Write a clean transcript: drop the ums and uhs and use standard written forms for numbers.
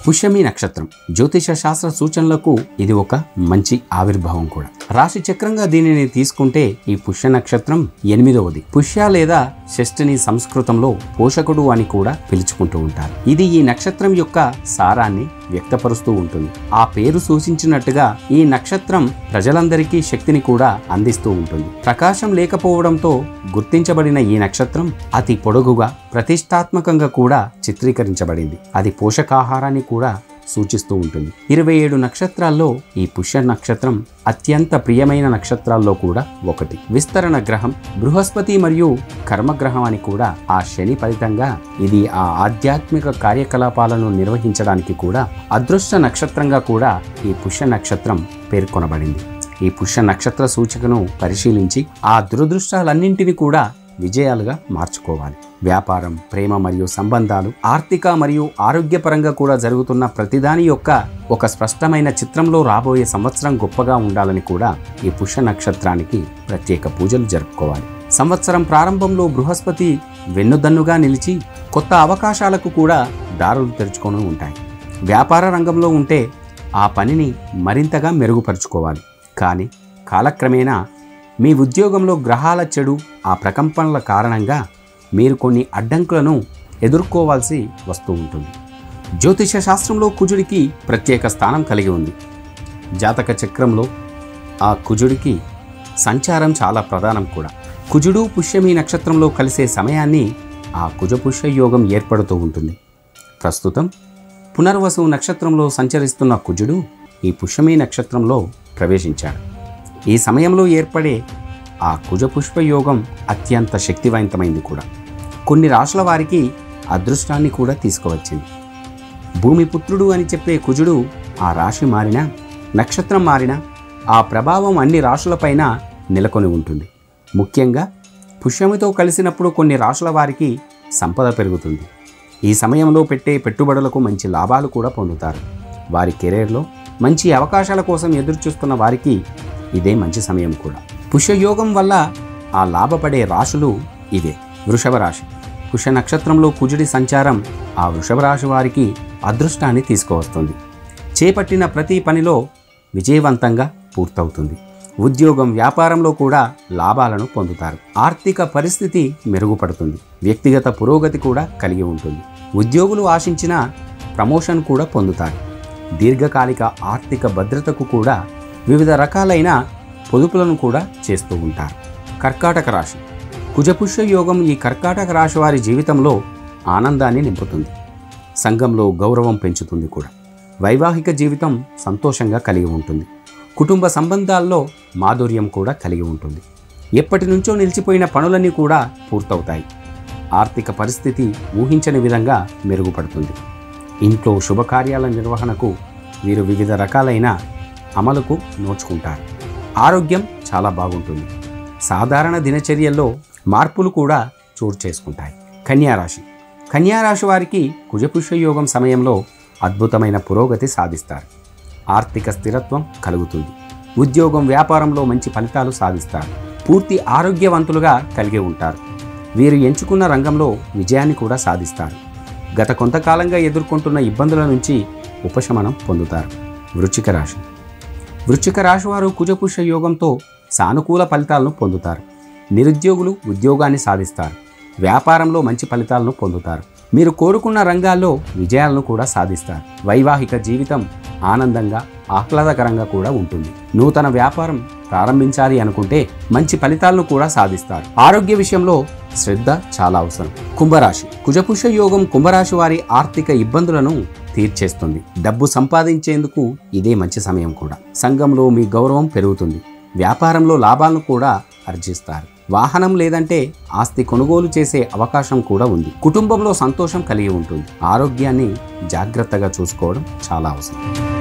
పుష్యమి నక్షత్రం జ్యోతిష శాస్త్ర సూచనలకు ఇది ఒక మంచి ఆవిర్భావం కూడా. రాశి చక్రంగా దీనిని తీసుకుంటే ఈ పుష్య నక్షత్రం 8వది. పుష్య లేదా షష్ఠిని సంస్కృతంలో పోషకుడు అని కూడా పిలుచుకుంటూ ఉంటారు. ఇది ఈ నక్షత్రం యొక్క సారాన్ని వ్యక్తపరుస్తూ ఉంటుంది. ఆ పేరు సూచించినట్టుగా ఈ నక్షత్రం ప్రజలందరికీ శక్తిని కూడా అందిస్తూ ఉంటుంది. ప్రకాశం లేకపోవడంతో గుర్తించబడిన ఈ నక్షత్రం అతి పొడుగుగా ప్రతిష్టాత్మకంగా కూడా చిత్రీకరించబడింది. అది పోషకాహారాన్ని కూడా సూచిస్తూ ఉంటుంది. 27 నక్షత్రాల్లో ఈ పుష్య నక్షత్రం అత్యంత ప్రియమైన నక్షత్రాల్లో కూడా ఒకటి. విస్తరణ గ్రహం బృహస్పతి మరియు కర్మగ్రహం అని కూడా ఆ శని ఫలితంగా ఇది ఆ ఆధ్యాత్మిక కార్యకలాపాలను నిర్వహించడానికి కూడా అదృష్ట నక్షత్రంగా కూడా ఈ పుష్య నక్షత్రం పేర్కొనబడింది. ఈ పుష్య నక్షత్ర సూచికను పరిశీలించి ఆ దురదృష్టాలన్నింటినీ కూడా విజయాలుగా మార్చుకోవాలి. వ్యాపారం, ప్రేమ మరియు సంబంధాలు, ఆర్థిక మరియు ఆరోగ్యపరంగా కూడా జరుగుతున్న ప్రతిదాని యొక్క ఒక స్పష్టమైన చిత్రంలో రాబోయే సంవత్సరం గొప్పగా ఉండాలని కూడా ఈ పుష్య నక్షత్రానికి ప్రత్యేక పూజలు జరుపుకోవాలి. సంవత్సరం ప్రారంభంలో బృహస్పతి వెన్నుదన్నుగా నిలిచి కొత్త అవకాశాలకు కూడా దారులు తెరుచుకొని ఉంటాయి. వ్యాపార రంగంలో ఉంటే ఆ పనిని మరింతగా మెరుగుపరుచుకోవాలి. కానీ కాలక్రమేణా మీ ఉద్యోగంలో గ్రహాల చెడు ఆ ప్రకంపనల కారణంగా మీరు కొన్ని అడ్డంకులను ఎదుర్కోవాల్సి వస్తూ ఉంటుంది. జ్యోతిష శాస్త్రంలో కుజుడికి ప్రత్యేక స్థానం కలిగి ఉంది. జాతక చక్రంలో ఆ కుజుడికి సంచారం చాలా ప్రధానం కూడా. కుజుడు పుష్యమి నక్షత్రంలో కలిసే సమయాన్ని ఆ కుజపుష్య యోగం ఏర్పడుతూ ఉంటుంది. ప్రస్తుతం పునర్వసు నక్షత్రంలో సంచరిస్తున్న కుజుడు ఈ పుష్యమి నక్షత్రంలో ప్రవేశించాడు. ఈ సమయంలో ఏర్పడే ఆ కుజపుష్ప యోగం అత్యంత శక్తివంతమైంది కూడా. కొన్ని రాశుల వారికి అదృష్టాన్ని కూడా తీసుకువచ్చింది. భూమిపుత్రుడు అని చెప్పే కుజుడు ఆ రాశి మారినా, నక్షత్రం మారినా ఆ ప్రభావం అన్ని రాశులపైన నెలకొని ఉంటుంది. ముఖ్యంగా పుష్యమితో కలిసినప్పుడు కొన్ని రాశుల వారికి సంపద పెరుగుతుంది. ఈ సమయంలో పెట్టే పెట్టుబడులకు మంచి లాభాలు కూడా పొందుతారు. వారి కెరీర్లో మంచి అవకాశాల కోసం ఎదురుచూస్తున్న వారికి ఇదే మంచి సమయం కూడా. పుష్యయోగం వల్ల ఆ లాభపడే రాశులు ఇవే. వృషభ రాశి పుష్య నక్షత్రంలో కుజుడి సంచారం ఆ వృషభ రాశి వారికి అదృష్టాన్ని తీసుకువస్తుంది. చేపట్టిన ప్రతి పనిలో విజయవంతంగా పూర్తవుతుంది. ఉద్యోగం, వ్యాపారంలో కూడా లాభాలను పొందుతారు. ఆర్థిక పరిస్థితి మెరుగుపడుతుంది. వ్యక్తిగత పురోగతి కూడా కలిగి ఉంటుంది. ఉద్యోగులు ఆశించిన ప్రమోషన్ కూడా పొందుతారు. దీర్ఘకాలిక ఆర్థిక భద్రతకు కూడా వివిధ రకాలైన పొదుపులను కూడా చేస్తూ ఉంటారు. కర్కాటక రాశి కుజపుష్య యోగం ఈ కర్కాటక రాశి వారి జీవితంలో ఆనందాన్ని నింపుతుంది. సంఘంలో గౌరవం పెంచుతుంది కూడా. వైవాహిక జీవితం సంతోషంగా కలిగి ఉంటుంది. కుటుంబ సంబంధాల్లో మాధుర్యం కూడా కలిగి ఉంటుంది. ఎప్పటి నుంచో నిలిచిపోయిన పనులన్నీ కూడా పూర్తవుతాయి. ఆర్థిక పరిస్థితి ఊహించని విధంగా మెరుగుపడుతుంది. ఇంట్లో శుభకార్యాల నిర్వహణకు వీరు వివిధ రకాలైన అమలుకు నోచుకుంటారు. ఆరోగ్యం చాలా బాగుంటుంది. సాధారణ దినచర్యల్లో మార్పులు కూడా చోటు చేసుకుంటాయి. కన్యారాశి కన్యారాశి వారికి కుజపుష్య యోగం సమయంలో అద్భుతమైన పురోగతి సాధిస్తారు. ఆర్థిక స్థిరత్వం కలుగుతుంది. ఉద్యోగం, వ్యాపారంలో మంచి ఫలితాలు సాధిస్తారు. పూర్తి ఆరోగ్యవంతులుగా కలిగి ఉంటారు. వీరు ఎంచుకున్న రంగంలో విజయాన్ని కూడా సాధిస్తారు. గత కొంతకాలంగా ఎదుర్కొంటున్న ఇబ్బందుల నుంచి ఉపశమనం పొందుతారు. వృశ్చిక రాశి వృశ్చిక రాశి వారు కుజపుష్య యోగంతో సానుకూల ఫలితాలను పొందుతారు. నిరుద్యోగులు ఉద్యోగాన్ని సాధిస్తారు. వ్యాపారంలో మంచి ఫలితాలను పొందుతారు. మీరు కోరుకున్న రంగాల్లో విజయాలను కూడా సాధిస్తారు. వైవాహిక జీవితం ఆనందంగా, ఆహ్లాదకరంగా కూడా ఉంటుంది. నూతన వ్యాపారం ప్రారంభించాలి అనుకుంటే మంచి ఫలితాలను కూడా సాధిస్తారు. ఆరోగ్య విషయంలో శ్రద్ధ చాలా అవసరం. కుంభరాశి కుజపుష్య యోగం కుంభరాశి వారి ఆర్థిక ఇబ్బందులను తీర్చేస్తుంది. డబ్బు సంపాదించేందుకు ఇదే మంచి సమయం కూడా. సంఘంలో మీ గౌరవం పెరుగుతుంది. వ్యాపారంలో లాభాలను కూడా ఆర్జిస్తారు. వాహనం లేదంటే ఆస్తి కొనుగోలు చేసే అవకాశం కూడా ఉంది. కుటుంబంలో సంతోషం కలిగి ఉంటుంది. ఆరోగ్యాన్ని జాగ్రత్తగా చూసుకోవడం చాలా అవసరం.